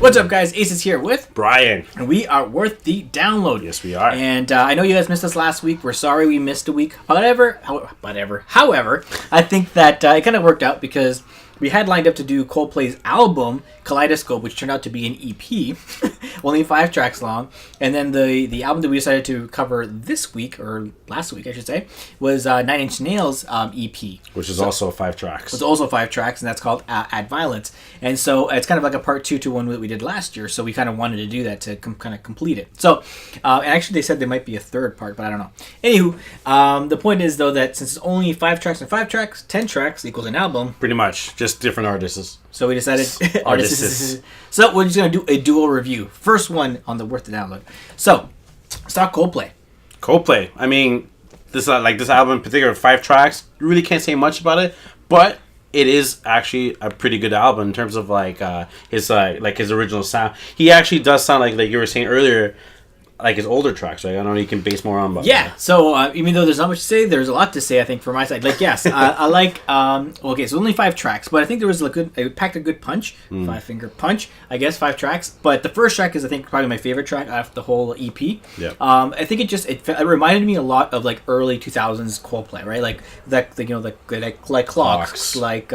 What's up, guys? Ace is here with Brian. And we are worth the download. Yes, we are. And I know you guys missed us last week. We're sorry we missed a week. However, I think that it kind of worked out because we had lined up to do Coldplay's album, Kaleidoscope, which turned out to be an EP, only 5 tracks long. And then the album that we decided to cover this week, or last week, I should say, was 9 Inch Nails' EP. Which is also 5 tracks. It's also 5 tracks, and that's called Add Violence. And so it's kind of like a part 2 to one that we did last year, so we kind of wanted to do that to kind of complete it. So, and actually they said there might be a third part, but I don't know. Anywho, the point is, though, that since it's only 5 tracks and 5 tracks, 10 tracks equals an album. Pretty much. Just different artists. So we decided artists. So we're just gonna do a dual review. First one on the worth the download. So let's talk Coldplay. Coldplay. I mean, this album in particular, 5 tracks. You really can't say much about it, but it is actually a pretty good album in terms of his original sound. He actually does sound like you were saying earlier, like his older tracks, right? I don't know, you can base more on. Yeah, so even though there's not much to say, there's a lot to say, I think, from my side. Like, yes, I like, okay, so only 5 tracks, but I think there was it packed a good punch, 5-finger punch, I guess, 5 tracks. But the first track is, I think, probably my favorite track out of the whole EP. Yeah. I think it reminded me a lot of, like, early 2000s Coldplay, right? Like, like Clocks, like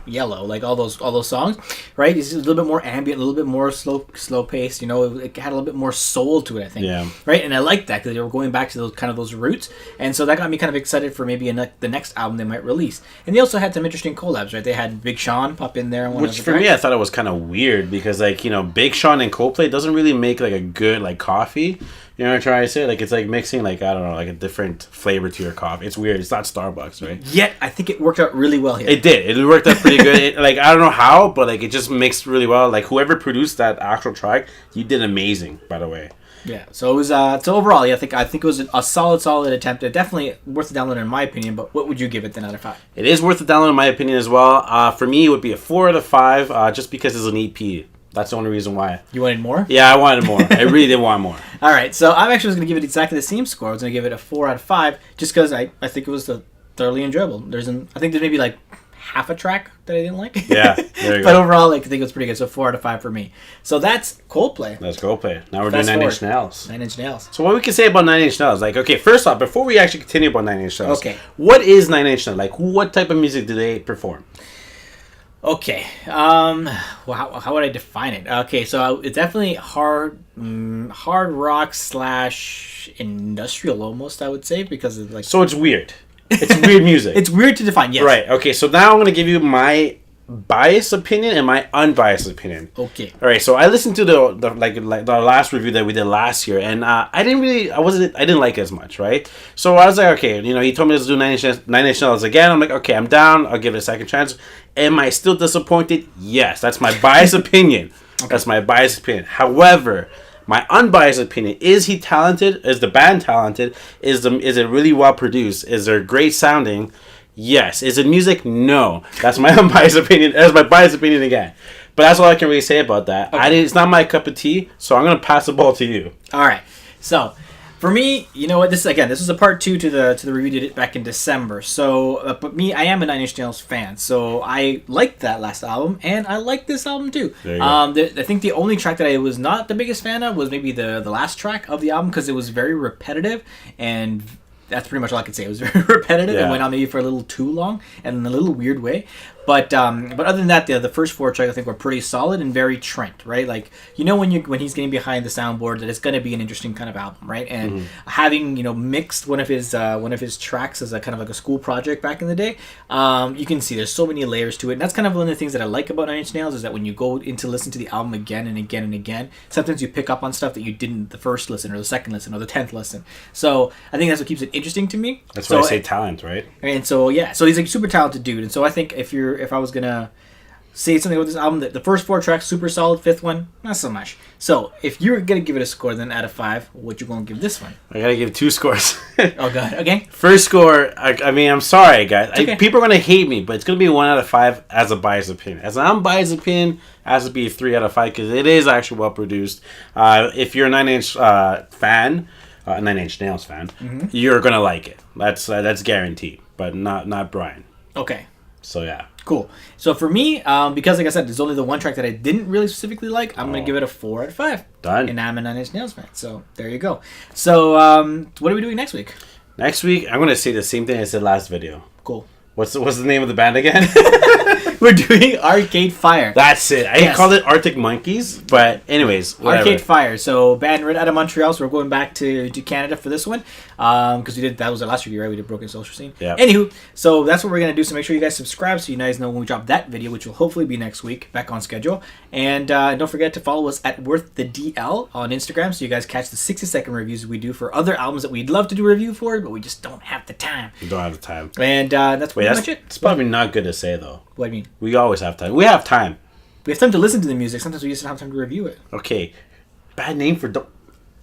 Yellow, like all those songs, right? It's a little bit more ambient, a little bit more slow paced. You know, it had a little bit more soul to it, I think. Yeah. Right, and I like that because they were going back to those roots, and so that got me kind of excited for maybe the next album they might release. And they also had some interesting collabs, right? They had Big Sean pop in there, which for me I thought it was kind of weird because Big Sean and Coldplay doesn't really make like a good coffee. You know what I'm trying to say? Like, it's like mixing, I don't know, like a different flavor to your coffee. It's weird. It's not Starbucks, right? Yet, I think it worked out really well here. It did. It worked out pretty good. I don't know how, but, it just mixed really well. Like, whoever produced that actual track, you did amazing, by the way. Yeah, so it was, so overall, yeah, I think it was a solid attempt. Definitely worth the download in my opinion, but what would you give it then out of 5? It is worth the download in my opinion as well. For me, it would be a 4 out of 5, just because it's an EP. That's the only reason why. You wanted more? Yeah, I wanted more. I really did want more. All right, so I'm actually going to give it exactly the same score. I was going to give it a 4 out of 5 just because I think it was thoroughly enjoyable. I think there's maybe half a track that I didn't like. Yeah, there you go. But overall, I think it was pretty good, so 4 out of 5 for me. So that's Coldplay. That's Coldplay. Now we're doing 9 Inch Nails. 9 Inch Nails. So what we can say about 9 Inch Nails, okay, first off, before we actually continue about 9 Inch Nails, okay, what is 9 Inch Nails? What type of music do they perform? Okay, well, how would I define it? Okay, so it's definitely hard rock / industrial almost, I would say, because it's So it's weird. It's weird music. It's weird to define, yes. Right, okay, so now I'm going to give you my biased opinion and my unbiased opinion. Okay. All right, so I listened to the last review that we did last year, and I didn't like it as much, right? So I was like, okay, he told me to do 9 Inch Nails again. I'm like, okay, I'm down. I'll give it a second chance. Am I still disappointed? Yes, that's my biased opinion. Okay. That's my biased opinion. However, my unbiased opinion, is he talented? Is the band talented? Is it really well produced? Is there great sounding? Yes. Is it music? No. That's my unbiased opinion. That's my biased opinion again. But that's all I can really say about that. Okay. It's not my cup of tea, so I'm going to pass the ball to you. All right. So, for me, you know what? This is a part 2 to the review we did it back in December. So, but me, I am a 9 Inch Nails fan, so I liked that last album, and I like this album too. There you go. I think the only track that I was not the biggest fan of was maybe the last track of the album because it was very repetitive, and that's pretty much all I could say. It was very repetitive. Yeah. It went on maybe for a little too long and in a little weird way. But other than that, the first 4 tracks I think were pretty solid and very Trent, right? When he's getting behind the soundboard, that it's going to be an interesting kind of album, right? And having mixed one of his tracks as a kind of like a school project back in the day, you can see there's so many layers to it. And that's kind of one of the things that I like about 9 Inch Nails is that when you go in to listen to the album again and again and again, sometimes you pick up on stuff that you didn't the first listen or the second listen or the 10th listen. So I think that's what keeps it interesting to me. That's why I say talent, right? And so so he's a super talented dude. And so I think if I was gonna say something about this album, that the first 4 tracks super solid, 5th one not so much. So if you're gonna give it a score then out of 5, what you gonna give this one? I gotta give 2 scores. Oh god. Okay. First score, I'm sorry guys, okay. People are gonna hate me, but it's gonna be 1 out of 5 as a biased opinion. As an unbiased opinion, has to be 3 out of 5 because it is actually well produced. If you're a 9 Inch fan, a 9 Inch Nails fan, you're gonna like it. That's guaranteed. But not Brian. Okay. So yeah. Cool. So for me, because like I said, there's only the one track that I didn't really specifically like, I'm going to give it a 4 out of 5. Done. And I'm a Nine Inch Nails fan. So there you go. So what are we doing next week? Next week, I'm going to say the same thing I said last video. Cool. What's the name of the band again? We're doing Arcade Fire. That's it. I called it Arctic Monkeys, but anyways, whatever. Arcade Fire. So band right out of Montreal. So we're going back to Canada for this one because that was our last review, right? We did Broken Social Scene. Yeah. Anywho, so that's what we're gonna do. So make sure you guys subscribe so you guys know when we drop that video, which will hopefully be next week, back on schedule. And don't forget to follow us at Worth the DL on Instagram so you guys catch the 60-second reviews we do for other albums that we'd love to do a review for, but we just don't have the time. We don't have the time. And that's pretty much it. It's probably not good to say though. What do you mean? We always have time. We have time. We have time to listen to the music. Sometimes we just don't have time to review it. Okay. Bad name for...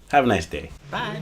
Have a nice day. Bye.